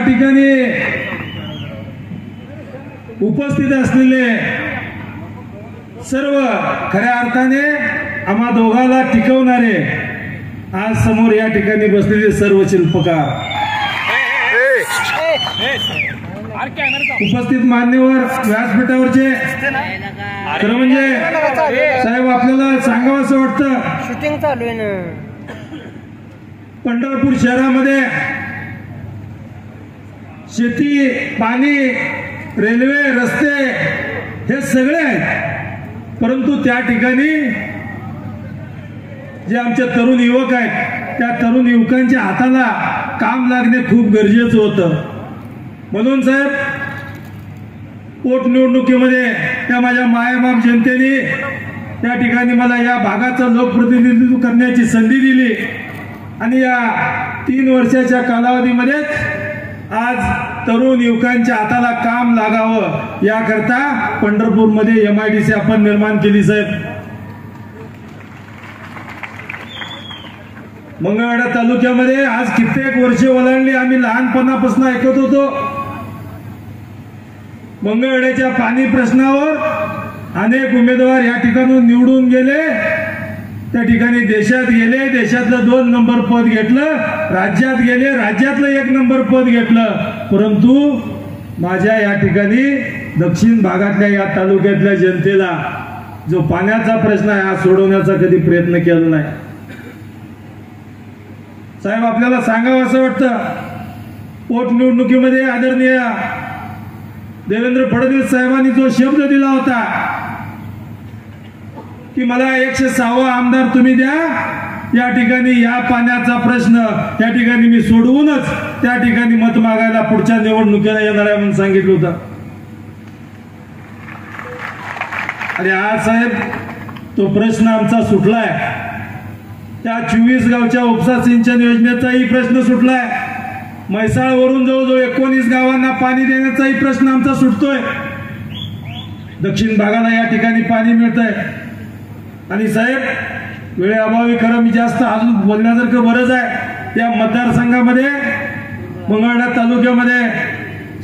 ठिकाणी उपस्थित असलेले सर्व खऱ्या अर्थाने आम्हा दोघाला टिकवणारे आज समोर या ठिकाणी बसलेले सर्व शिल्पकार, उपस्थित मान्यवर, व्यासपीठावरचे, खरं म्हणजे साहेब आपल्याला सांगावं असं वाटतं, शूटिंग चालू आहे ना, पंढरपूर शहरामध्ये शेती, पाणी, रेल्वे, रस्ते हे सगळे आहेत, परंतु त्या ठिकाणी जे आमचे तरुण युवक आहेत त्या तरुण युवकांच्या हाताला काम लागणे खूप गरजेचं होतं. म्हणून साहेब पोटनिवडणुकीमध्ये त्या माझ्या मायबाप जनतेने त्या ठिकाणी मला या भागाचं लोकप्रतिनिधित्व करण्याची संधी दिली आणि या 3 वर्षाच्या कालावधीमध्येच आज तरुण युवकांच्या हाताला काम लागावं याकरता पंढरपूरमध्ये MIDC आपण निर्माण केली. साहेब मंगळवेढा तालुक्यामध्ये आज कित्येक वर्षे ओलांडली. आम्ही लहानपणापासून ऐकत होतो मंगळवेढ्याच्या पाणी प्रश्नावर अनेक उमेदवार या ठिकाणून निवडून गेले, त्या ठिकाणी देशात गेले, देशातलं 2 नंबर पद घेतलं, राज्यात गेले, राज्यातलं 1 नंबर पद घेतलं, परंतु माझ्या या ठिकाणी दक्षिण भागातल्या या तालुक्यातल्या जनतेला जो पाण्याचा प्रश्न आहे हा सोडवण्याचा कधी प्रयत्न केला नाही. साहेब आपल्याला सांगावं असं वाटतं, पोटनिवडणुकीमध्ये आदरणीय देवेंद्र फडणवीस साहेबांनी जो शब्द दिला होता की मला 106वा आमदार तुम्ही द्या, या ठिकाणी या पाण्याचा प्रश्न त्या ठिकाणी मी सोडवूनच त्या ठिकाणी मत मागायला पुढच्या निवडणुकीला येणार आहे म्हणून सांगितलं होतं. आणि आज साहेब तो प्रश्न आमचा सुटलाय. त्या 24 गावच्या उपसा सिंचन योजनेचाही प्रश्न सुटलाय. म्हैसाळवरून जवळजवळ 19 गावांना पाणी देण्याचाही प्रश्न आमचा सुटतोय. दक्षिण भागाला या ठिकाणी पाणी मिळतंय. आणि साहेब वेळेअभावी खरं मी जास्त अजून बोलण्यासारखं बरंच आहे. या मतदारसंघामध्ये मंगळवेढा तालुक्यामध्ये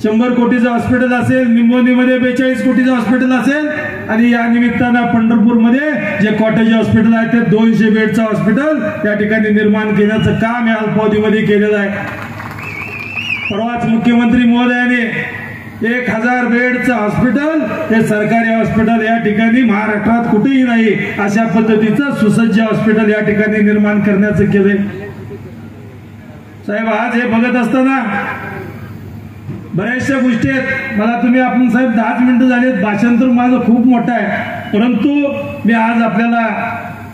100 कोटीचं हॉस्पिटल असेल, निंबोनीमध्ये 42 कोटीचं हॉस्पिटल असेल आणि या निमित्तानं पंढरपूरमध्ये जे कॉटेज हॉस्पिटल आहे ते 200 बेडचं हॉस्पिटल त्या ठिकाणी निर्माण केल्याचं काम या अल्पावधीमध्ये केलेलं आहे. परवाच मुख्यमंत्री महोदयाने 1000 बेडचं हॉस्पिटल हे सरकारी हॉस्पिटल या ठिकाणी महाराष्ट्रात कुठेही नाही अशा पद्धतीचं सुसज्ज हॉस्पिटल या ठिकाणी निर्माण करण्याचं केलंय. साहेब आज हे बघत असताना बऱ्याचशा गोष्टी आहेत. मला तुम्ही आपण साहेब 10 मिनिटं झालेत, भाषण तर माझं खूप मोठं आहे, परंतु मी आज आपल्याला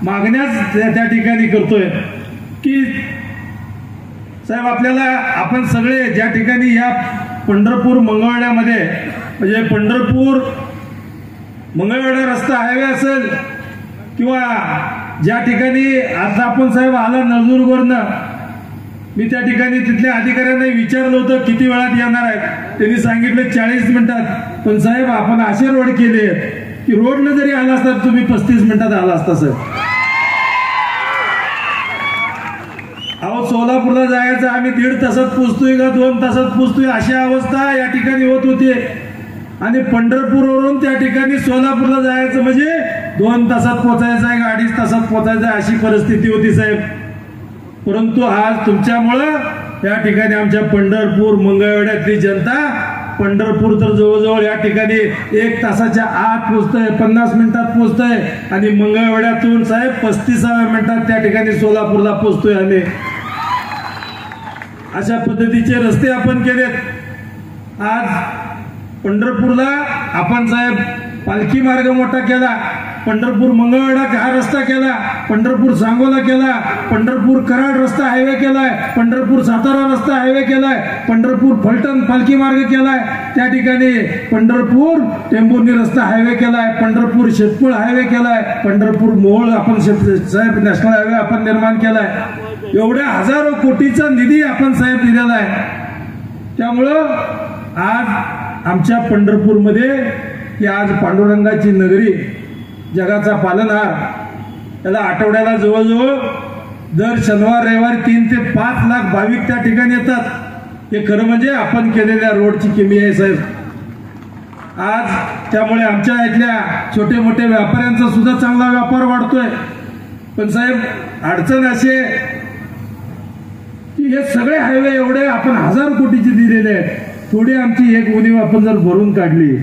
मागण्याच त्या ठिकाणी करतोय की साहेब आपल्याला आपण सगळे ज्या ठिकाणी या पंढरपूर मंगळवेढ्यामध्ये म्हणजे पंढरपूर मंगळवेढा रस्ता हायवे असेल किंवा ज्या ठिकाणी आता आपण साहेब आला नळदुर्गवरनं, मी त्या ठिकाणी तिथल्या अधिकाऱ्यांना विचारलं होतं किती वेळात येणार आहेत, त्यांनी सांगितलं 40 मिनिटात. पण साहेब आपण असे रोड केले की रोडनं जरी आला असता तुम्ही 35 मिनिटात आला असता. सर अहो सोलापूरला जायचं आम्ही 1.5 तासात पोहोचतोय का 2 तासात पोहोचतोय अशी अवस्था या ठिकाणी होत होती. आणि पंढरपूरवरून त्या ठिकाणी सोलापूरला जायचं म्हणजे 2 तासात पोहोचायचं आहे का 2.5 तासात पोहोचायचं आहे अशी परिस्थिती होती साहेब. परंतु आज तुमच्यामुळं या ठिकाणी आमच्या पंढरपूर मंगळवेढ्यातली जनता, पंढरपूर तर जवळजवळ या ठिकाणी 1 तासाच्या आत पोहोचतंय, 50 मिनिटात पोहोचतंय आणि मंगळवेढ्यातून साहेब 35व्या मिनिटात त्या ठिकाणी सोलापूरला पोहोचतोय. आम्ही अशा पद्धतीचे रस्ते आपण केलेत. आज पंढरपूरला आपण साहेब पालखी मार्ग मोठा केला, पंढरपूर मंगळवेढा हा रस्ता केला, पंढरपूर सांगोला केला, पंढरपूर कराड रस्ता हायवे केलाय, पंढरपूर सातारा रस्ता हायवे केलाय, पंढरपूर फलटण पालखी मार्ग केलाय, त्या ठिकाणी पंढरपूर टेंभुर्णी रस्ता हायवे केलाय, पंढरपूर शेतपूळ हायवे केलाय, पंढरपूर मोहोळ आपण साहेब नॅशनल हायवे आपण निर्माण केलाय. एवढ्या हजारो कोटीचा निधी आपण साहेब दिलेला आहे. त्यामुळं आज आमच्या पंढरपूरमध्ये ही आज पांडुरंगाची नगरी, जगाचा पालनहार, त्याला आठवड्याला जवळजवळ दर शनिवार रविवारी 3 ते 5 लाख भाविक त्या ठिकाणी येतात. हे खरं म्हणजे आपण केलेल्या रोडची किमी आहे साहेब. आज त्यामुळे आमच्या इथल्या छोटे मोठे व्यापाऱ्यांचा सुद्धा चांगला व्यापार वाढतोय. पण साहेब अडचण अशी आहे की हे सगळे हायवे एवढे आपण 1000 कोटीचे दिलेले आहेत. थोडी आमची एक उणीव आपण जर भरून काढली,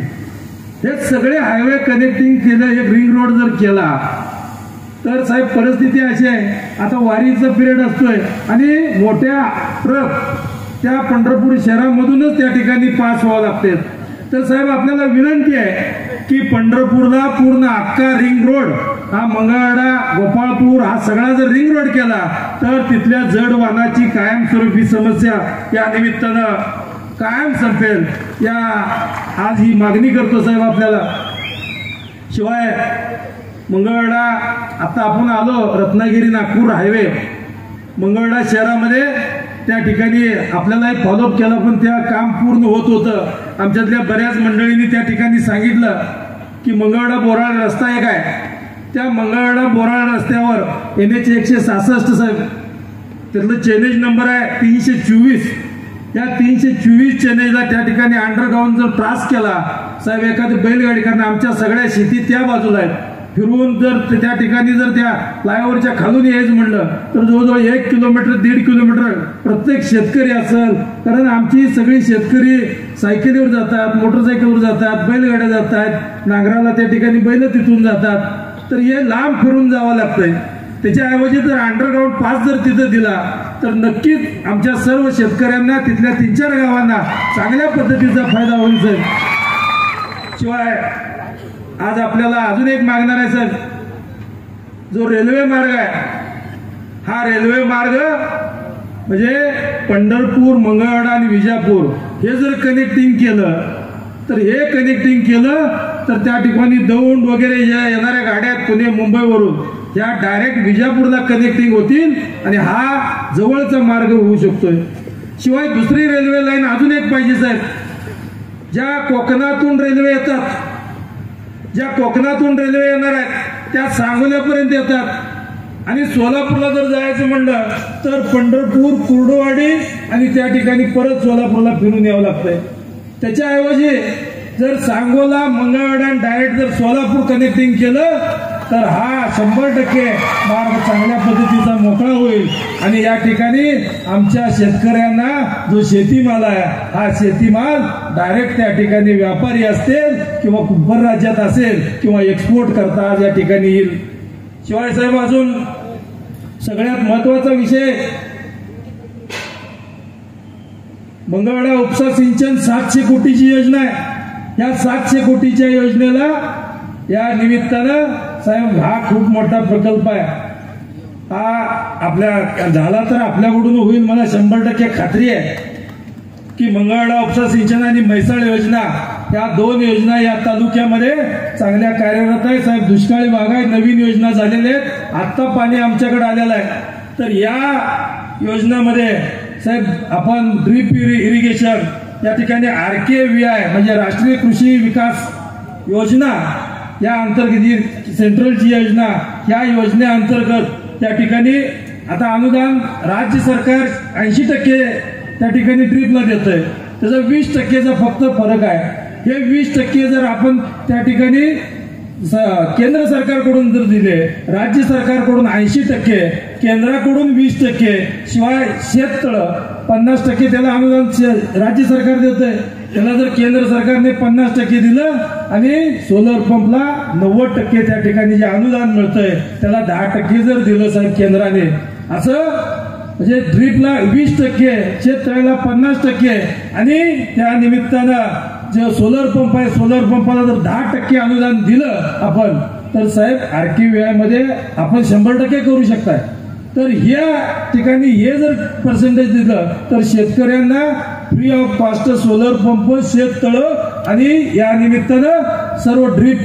हे सगळे हायवे कनेक्टिंग केलं, एक रिंग रोड जर केला तर साहेब परिस्थिती अशी आहे, आता वारीचा पिरियड असतोय आणि मोठ्या ट्रक त्या पंढरपूर शहरामधूनच त्या ठिकाणी पास व्हावं लागते. तर साहेब आपल्याला विनंती आहे की पंढरपूरला पूर्ण अख्खा रिंग रोड हा मंगळवेढा गोपाळपूर हा सगळा जर रिंग रोड केला तर तिथल्या जड वाहनाची कायमस्वरूपी समस्या या निमित्तानं कायम संपेल. या आज ही मागणी करतो साहेब आपल्याला. शिवाय मंगळवेढा आता आपण आलो रत्नागिरी नागपूर हायवे मंगळवेढा शहरामध्ये त्या ठिकाणी आपल्याला एक फॉलोअप केला, पण त्या काम पूर्ण होत होतं. आमच्यातल्या बऱ्याच मंडळींनी त्या ठिकाणी सांगितलं की मंगळवेढा बोराळ रस्ता एक आहे, त्या मंगळवेढा बोराळ रस्त्यावर NH 166 साहेब त्यातलं चेनेज नंबर आहे 324. या 324 चेनेजला त्या ठिकाणी अंडरग्राऊंड जर त्रास केला साहेब, एखादी बैलगाडी, कारण आमच्या सगळ्या शेती त्या बाजूला आहेत, फिरून जर त्या ठिकाणी जर त्या फ्लायओव्हरच्या खालून यायचं म्हणलं तर जवळजवळ 1 किलोमीटर 1.5 किलोमीटर प्रत्येक शेतकरी असेल, कारण आमची सगळी शेतकरी सायकलीवर जातात, मोटरसायकलवर जातात, बैलगाड्या जातात, नांगराला त्या ठिकाणी बैल तिथून जातात, तर हे लांब फिरून जावं लागतंय. त्याच्याऐवजी जर अंडरग्राऊंड पास जर तिथं दिला तर नक्कीच आमच्या सर्व शेतकऱ्यांना तिथल्या 3-4 गावांना चांगल्या पद्धतीचा फायदा होईल. शिवाय आज आपल्याला अजून एक मागणार आहे सर, जो रेल्वे मार्ग आहे, हा रेल्वे मार्ग म्हणजे पंढरपूर मंगळवेढा आणि विजापूर हे जर कनेक्टिंग केलं तर त्या ठिकाणी दौंड वगैरे ज्या येणाऱ्या गाड्या पुणे मुंबईवरून त्या डायरेक्ट विजापूरला कनेक्टिंग होतील आणि हा जवळचा मार्ग होऊ शकतोय. शिवाय दुसरी रेल्वे लाईन अजून एक पाहिजे साहेब, ज्या कोकणातून रेल्वे येतात, ज्या कोकणातून रेल्वे येणार आहेत त्या सांगोल्यापर्यंत येतात आणि सोलापूरला जर जायचं म्हणलं तर पंढरपूर कुर्डुवाडी आणि त्या ठिकाणी परत सोलापूरला फिरून यावं लागतंय. त्याच्याऐवजी जर सांगोला मंगळवेढा डायरेक्ट जर सोलापूर कनेक्टिंग केलं तर हा 100% मार्ग चांगल्या पद्धतीचा मोकळा होईल आणि या ठिकाणी आमच्या शेतकऱ्यांना जो शेतीमाल आहे हा शेतीमाल डायरेक्ट त्या ठिकाणी व्यापारी असतील किंवा परराज्यात असेल किंवा एक्सपोर्ट करता या ठिकाणी येईल. शिवाय साहेब अजून सगळ्यात महत्वाचा विषय, मंगळवेढा उपसा सिंचन 700 कोटीची योजना आहे. या 700 कोटीच्या योजनेला या निमित्तानं साहेब हा खूप मोठा प्रकल्प आहे. हा आपल्या झाला तर आपल्याकडून होईल, मला 100% खात्री आहे की मंगळवेढा उपसा सिंचन आणि म्हैसाळ योजना या 2 योजना या तालुक्यामध्ये चांगल्या कार्यरत आहे. साहेब दुष्काळी भाग आहे, नवीन योजना झालेल्या आहेत, आत्ता पाणी आमच्याकडे आलेलं आहे. तर या योजनामध्ये साहेब आपण ड्रीप इरिगेशन या ठिकाणी RKVI म्हणजे राष्ट्रीय कृषी विकास योजना या अंतर्गत सेंट्रलची योजना, या योजनेअंतर्गत त्या ठिकाणी आता अनुदान राज्य सरकार 80% त्या ठिकाणी ड्रीपला देतंय, त्याचा 20%चा फक्त फरक आहे. हे 20% जर आपण त्या ठिकाणी केंद्र सरकारकडून जर दिले, राज्य सरकारकडून 80%, केंद्राकडून 20%, शिवाय शेततळ 50% त्याला अनुदान राज्य सरकार देतंय, त्याला जर केंद्र सरकारने 50% दिलं आणि सोलर पंपला 90% त्या ठिकाणी जे अनुदान मिळतंय त्याला 10% जर दिलं साहेब केंद्राने, असं म्हणजे ड्रीपला 20%, शेततळ्याला 50% आणि त्या निमित्तानं जे सोलर पंप आहे सोलर पंपाला जर 10% अनुदान दिलं आपण तर साहेब RKVI मध्ये आपण 100% करू शकताय. तर या ठिकाणी हे जर पर्सेंटेज दिलं तर शेतकऱ्यांना free of cost solar pump, शेततळं आणि या निमित्तानं सर्व ड्रीप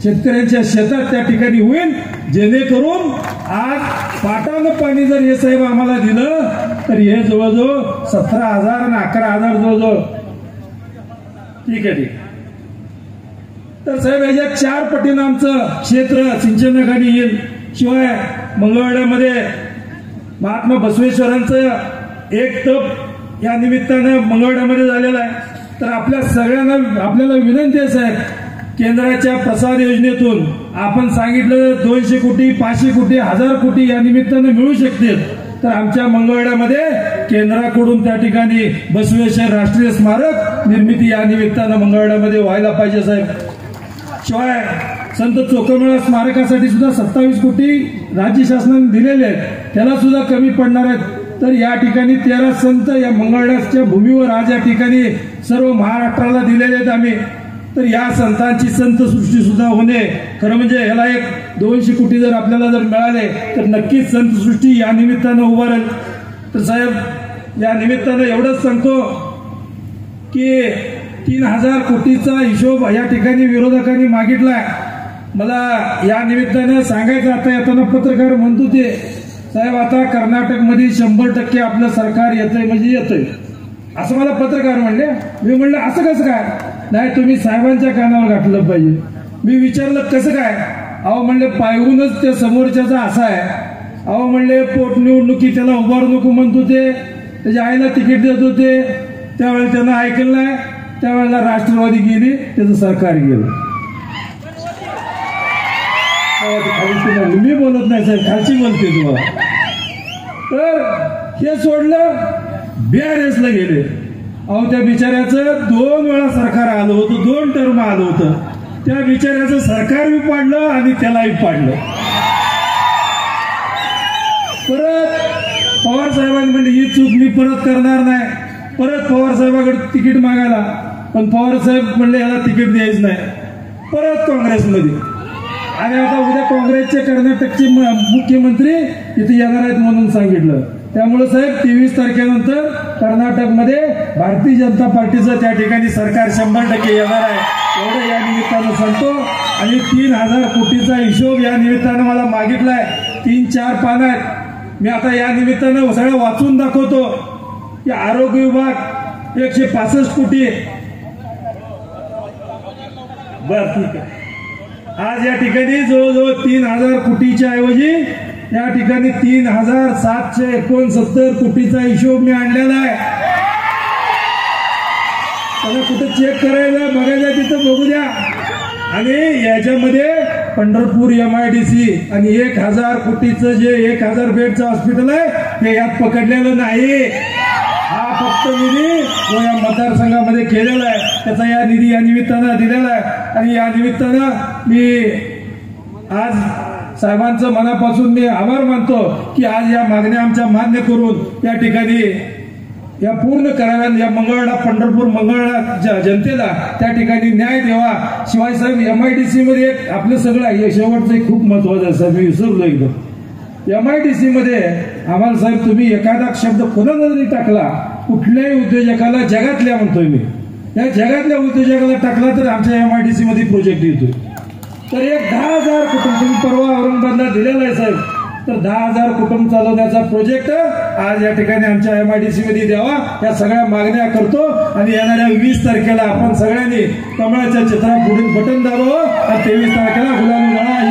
शेतकऱ्यांच्या शेतात त्या ठिकाणी होईल, जेणेकरून आज पाटानं पाणी जर हे साहेब आम्हाला दिलं तर हे जवळजवळ 17,000 आणि 11,000 जवळजवळ. ठीक आहे. तर साहेब याच्या 4 पटीनं आमचं क्षेत्र सिंचनाखाली येईल. शिवाय मंगळवेढ्यामध्ये महात्मा बसवेश्वरांचं एक तप या निमित्तानं मंगळवेढ्यामध्ये झालेला आहे. तर आपल्या सगळ्यांना आपल्याला विनंती आहे साहेब, केंद्राच्या प्रसार योजनेतून आपण सांगितलं 200 कोटी 500 कोटी 1000 कोटी या निमित्तानं मिळू शकतील. तर आमच्या मंगळवेढ्यामध्ये केंद्राकडून त्या ठिकाणी बसवेश्वर राष्ट्रीय स्मारक निर्मिती या निमित्तानं मंगळवेढ्यामध्ये व्हायला पाहिजे साहेब. शिवाय संत चोखमेळा स्मारकासाठी सुद्धा 27 कोटी राज्य शासनाने दिलेले आहेत, त्याला सुद्धा कमी पडणार आहेत. तर या ठिकाणी 13 संत या मंगळवेढ्याच्या भूमीवर आज या ठिकाणी सर्व महाराष्ट्राला दिलेले आहेत आम्ही. तर या संतांची संत सृष्टी सुद्धा होणे खरं म्हणजे याला एक 200 कोटी जर आपल्याला जर मिळाले तर नक्कीच संत सृष्टी या निमित्तानं उभारेल. तर साहेब या निमित्तानं एवढंच सांगतो की 3000 कोटीचा हिशोब या ठिकाणी विरोधकांनी मागितलाय. मला या निमित्तानं सांगायचं, आता येताना पत्रकार म्हणतो ते साहेब आता कर्नाटकमध्ये 100% आपलं सरकार येतंय म्हणजे येतंय असं मला पत्रकार म्हणले. मी म्हणलं असं कसं काय? नाही तुम्ही साहेबांच्या कानावर घातलं पाहिजे. मी विचारलं कसं काय? अहो म्हणले पायहूनच ते समोरच्याचा असा आहे. अहो म्हणले पोटनिवडणुकी त्याला उभारू नको म्हणतो ते, त्याच्या आईला तिकीट देत होते, त्यावेळेला त्यांना ऐकलं नाही, त्यावेळेला राष्ट्रवादी गेली, त्याचं सरकार गेलं. मी बोलत नाही साहेब, खालची बोलते तुम्हाला. तर हे सोडलं BRS ला गेले. अहो त्या बिचाऱ्याचं 2 वेळा सरकार आलं होतं, 2 टर्म आलं होतं. त्या बिचाऱ्याचं सरकार बी पाडलं आणि त्यालाही पाडलं. परत पवार साहेबांनी म्हणले ही चूक मी परत करणार नाही. परत पवार साहेबांकडे तिकीट मागायला, पण पवार साहेब म्हणले याला तिकीट द्यायचं नाही. परत काँग्रेसमध्ये, आणि आता उद्या काँग्रेसचे कर्नाटकचे मुख्यमंत्री इथे येणार आहेत म्हणून सांगितलं. त्यामुळे साहेब 23 तारखेनंतर कर्नाटकमध्ये भारतीय जनता पार्टीचं त्या ठिकाणी सरकार 100% येणार आहे एवढं या निमित्तानं सांगतो. आणि 3000 कोटीचा हिशोब या निमित्तानं मला मागितलाय. 3-4 पानं आहेत. मी आता या निमित्तानं सगळं वाचून दाखवतो की आरोग्य विभाग 165 कोटी. बर ठीक आहे. आज या ठिकाणी जवळजवळ 3000 कोटीच्या ऐवजी या ठिकाणी 3769 कोटीचा हिशोब मी आणलेला आहे. त्याला कुठं चेक करायला बघायला तिथं बघू द्या. आणि याच्यामध्ये पंढरपूर MIDC आणि 1000 कोटीचं जे 1000 बेडचं हॉस्पिटल आहे ते यात पकडलेलं नाही. हा फक्त निधी जो या मतदारसंघामध्ये केलेला आहे त्याचा या निधी या निमित्तानं दिलेला आहे. आणि या निमित्तानं मी आज साहेबांचं मनापासून मी आभार मानतो की आज या मागण्या आमच्या मान्य करून या ठिकाणी या पूर्ण कराव्या, या मंगळवेढा पंढरपूर मंगळवेढा जनतेला त्या ठिकाणी न्याय द्यावा. शिवाय साहेब MIDC मध्ये एक आपलं सगळं आहे शेवटचं एक खूप महत्वाचं आहे साहेब, मी विसरलो एकदम. MIDC मध्ये आम्हाला साहेब तुम्ही एखादा शब्द कोणाला जरी टाकला, कुठल्याही उद्योजकाला जगातल्या म्हणतोय मी, या जगातल्या उद्योजकाला टाकला तर आमच्या MIDC मध्ये प्रोजेक्ट येतोय. तर एक 10,000 कुटुंब तुम्ही परवा औरंगाबादला दिलेला आहे साहेब. तर 10,000 कुटुंब चालवण्याचा प्रोजेक्ट आज या ठिकाणी आमच्या MIDC मध्ये द्यावा. या सगळ्या मागण्या करतो. आणि येणाऱ्या 20 तारखेला आपण सगळ्यांनी कमळाच्या चित्रापुढील बटन दाबावं आणि 23 तारखेला गुलाल उधळा ही